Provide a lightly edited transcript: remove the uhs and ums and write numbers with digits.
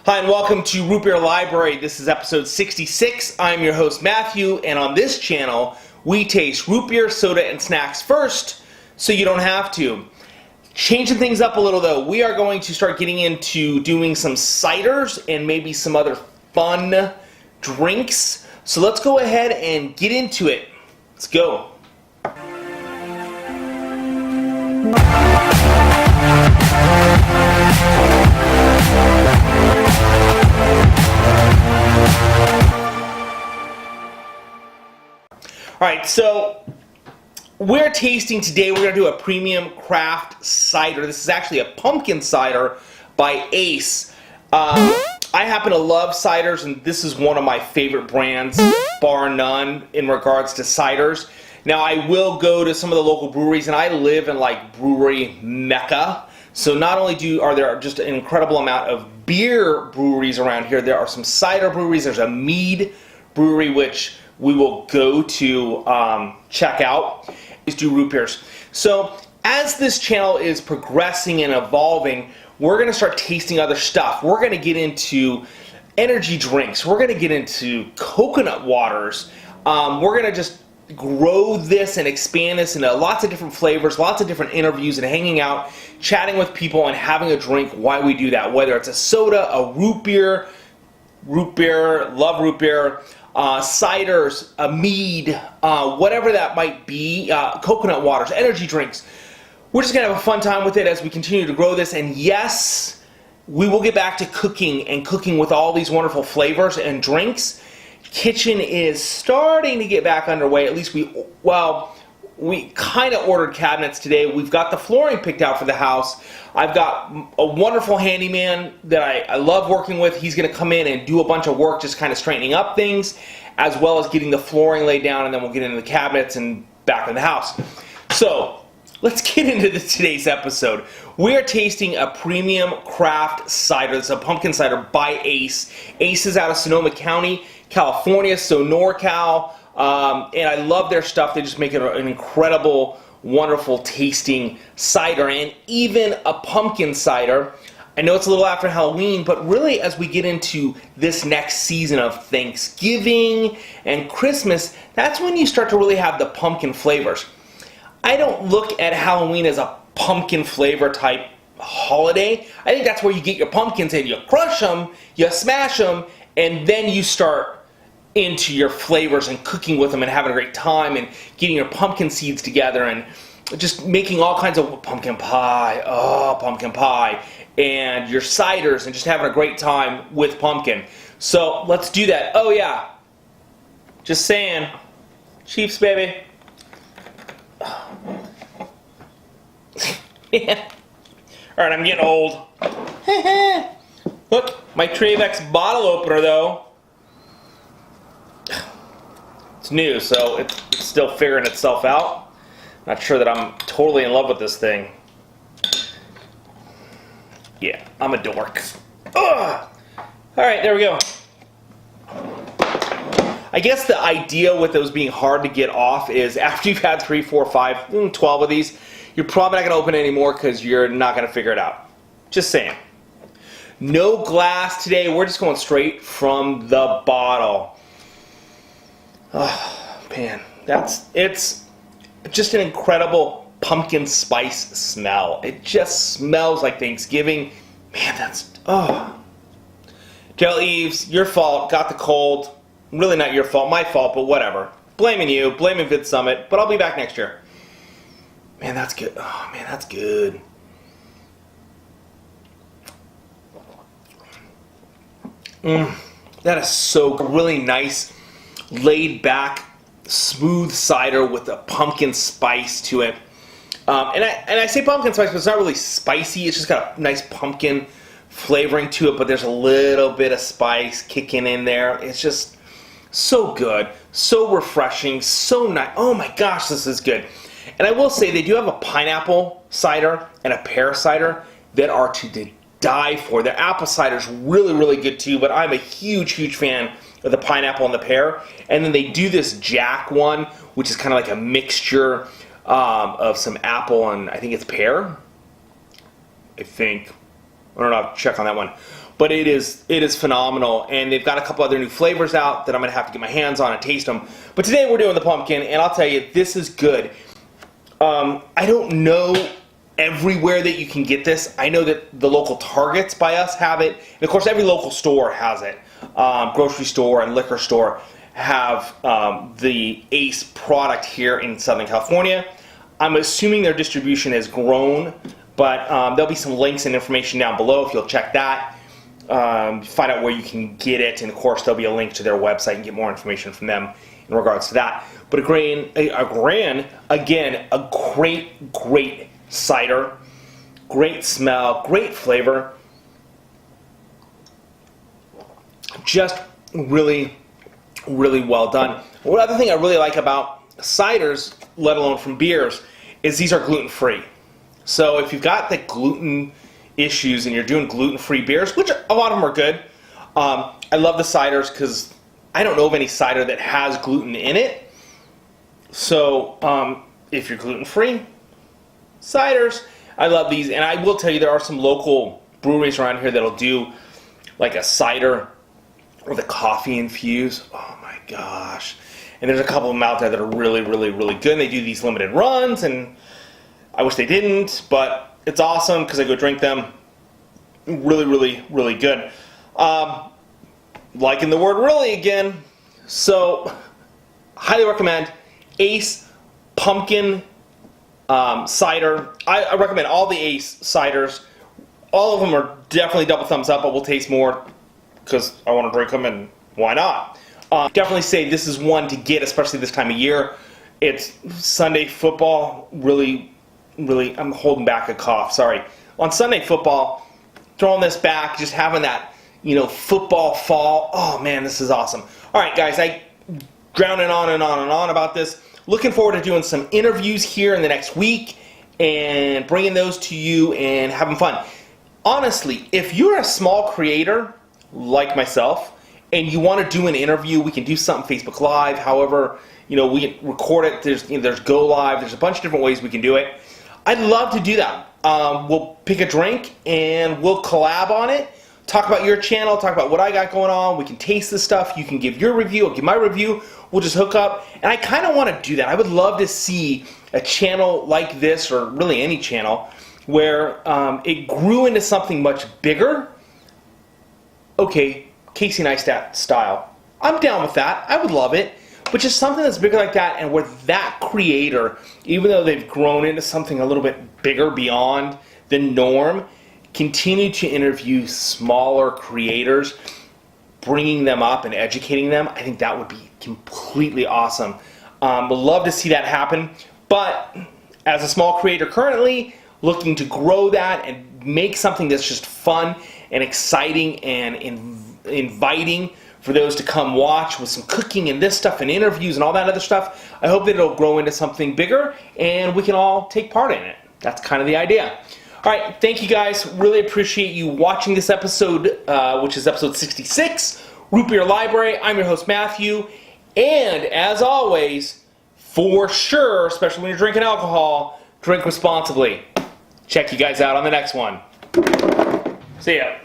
Hi and welcome to Root Beer Library. This is episode 66. I'm your host Matthew, and on this channel we taste root beer, soda, and snacks first so you don't have to. Changing things up a little though, we are going to start getting into doing some ciders and maybe some other fun drinks. So let's go ahead and get into it. Let's go. Alright, so we're tasting today, we're going to do a premium craft cider. This is actually a pumpkin cider by ACE. I happen to love ciders, and this is one of my favorite brands, bar none, in regards to ciders. Now, I will go to some of the local breweries, and I live in like brewery mecca. So not only are there just an incredible amount of beer breweries around here, there are some cider breweries. There's a mead brewery, which we will go to check out. Is do root beers. So as this channel is progressing and evolving, we're going to start tasting other stuff. We're going to get into energy drinks. We're going to get into coconut waters. We're going to just grow this and expand this into lots of different flavors, lots of different interviews, and hanging out, chatting with people, and having a drink while we do that. Whether it's a soda, a root beer, love root beer, ciders, a mead, whatever that might be, coconut waters, energy drinks. We're just going to have a fun time with it as we continue to grow this. And yes, we will get back to cooking with all these wonderful flavors and drinks. Kitchen is starting to get back underway. At least we kind of ordered cabinets today. We've got the flooring picked out for the house. I've got a wonderful handyman that I love working with. He's going to come in and do a bunch of work just kind of straightening up things, as well as getting the flooring laid down, and then we'll get into the cabinets and back in the house. So let's get into today's episode. We're tasting a premium craft cider. It's a pumpkin cider by ACE. ACE is out of Sonoma County, California, so NorCal. And I love their stuff. They just make it an incredible, wonderful tasting cider, and even a pumpkin cider. I know it's a little after Halloween, but really as we get into this next season of Thanksgiving and Christmas, that's when you start to really have the pumpkin flavors. I don't look at Halloween as a pumpkin flavor type holiday. I think that's where you get your pumpkins and you crush them, you smash them, and then you start into your flavors and cooking with them and having a great time and getting your pumpkin seeds together and just making all kinds of pumpkin pie, and your ciders and just having a great time with pumpkin. So let's do that. Oh yeah, just saying, Chiefs baby. Yeah. Alright, I'm getting old. Look, my Travex bottle opener though. It's new, so it's still figuring itself out. Not sure that I'm totally in love with this thing. Yeah, I'm a dork. Ugh! Alright, there we go. I guess the idea with those being hard to get off is after you've had 3, 4, 5, 12 of these, you're probably not going to open it anymore because you're not going to figure it out. Just saying. No glass today. We're just going straight from the bottle. Oh, man. It's just an incredible pumpkin spice smell. It just smells like Thanksgiving. Man, Jill Eves, your fault. Got the cold. Really not your fault. My fault, but whatever. Blaming you. Blaming Vid Summit. But I'll be back next year. Man, that's good. Oh, man, that's good. That is so really nice, laid back, smooth cider with a pumpkin spice to it. And I say pumpkin spice, but it's not really spicy. It's just got a nice pumpkin flavoring to it, but there's a little bit of spice kicking in there. It's just so good, so refreshing, so nice. Oh my gosh, this is good. And I will say they do have a pineapple cider and a pear cider that are to die for. Their apple cider is really, really good too, but I'm a huge, huge fan of the pineapple and the pear. And then they do this Jack one, which is kind of like a mixture of some apple and I think it's pear. I don't know, I'll check on that one. but it is phenomenal. And they've got a couple other new flavors out that I'm going to have to get my hands on and taste them. But today we're doing the pumpkin, and I'll tell you, this is good. I don't know everywhere that you can get this. I know that the local Targets by us have it, and of course every local store has it. Grocery store and liquor store have the ACE product here in Southern California. I'm assuming their distribution has grown, but there'll be some links and information down below if you'll check that. Find out where you can get it, and of course there'll be a link to their website and get more information from them in regards to that. But again, a great cider, great smell, great flavor, just really well done. One other thing I really like about ciders, let alone from beers, is these are gluten-free. So if you've got the gluten issues and you're doing gluten-free beers, which a lot of them are good, I love the ciders because I don't know of any cider that has gluten in it. So if you're gluten-free, ciders, I love these. And I will tell you, there are some local breweries around here that'll do like a cider with a coffee infused. Oh my gosh. And there's a couple of them out there that are really good. And they do these limited runs, and I wish they didn't, but it's awesome because I go drink them. Really good. Liking the word really again. So highly recommend ACE Pumpkin Cider. I recommend all the ACE ciders. All of them are definitely double thumbs up, but we'll taste more because I want to drink them, and why not? Definitely say this is one to get, especially this time of year. It's Sunday football. Really, I'm holding back a cough. Sorry. On Sunday football, throwing this back, just having that, football fall. Oh man, this is awesome. All right, guys, I drowning on and on about this. Looking forward to doing some interviews here in the next week and bringing those to you and having fun. Honestly, if you're a small creator like myself and you want to do an interview, we can do something Facebook Live. However, we can record it. There's Go Live. There's a bunch of different ways we can do it. I'd love to do that. We'll pick a drink and we'll collab on it. Talk about your channel, talk about what I got going on. We can taste the stuff. You can give your review, I'll give my review. We'll just hook up. And I kind of want to do that. I would love to see a channel like this, or really any channel, where it grew into something much bigger. Okay, Casey Neistat style. I'm down with that. I would love it. But just something that's bigger like that, and where that creator, even though they've grown into something a little bit bigger beyond the norm, continue to interview smaller creators, bringing them up and educating them. I think that would be completely awesome. Would love to see that happen. But as a small creator currently, looking to grow that and make something that's just fun and exciting and inviting for those to come watch, with some cooking and this stuff and interviews and all that other stuff. I hope that it'll grow into something bigger and we can all take part in it. That's kind of the idea. All right, thank you guys. Really appreciate you watching this episode, which is episode 66, Root Beer Library. I'm your host, Matthew. And as always, for sure, especially when you're drinking alcohol, drink responsibly. Check you guys out on the next one. See ya.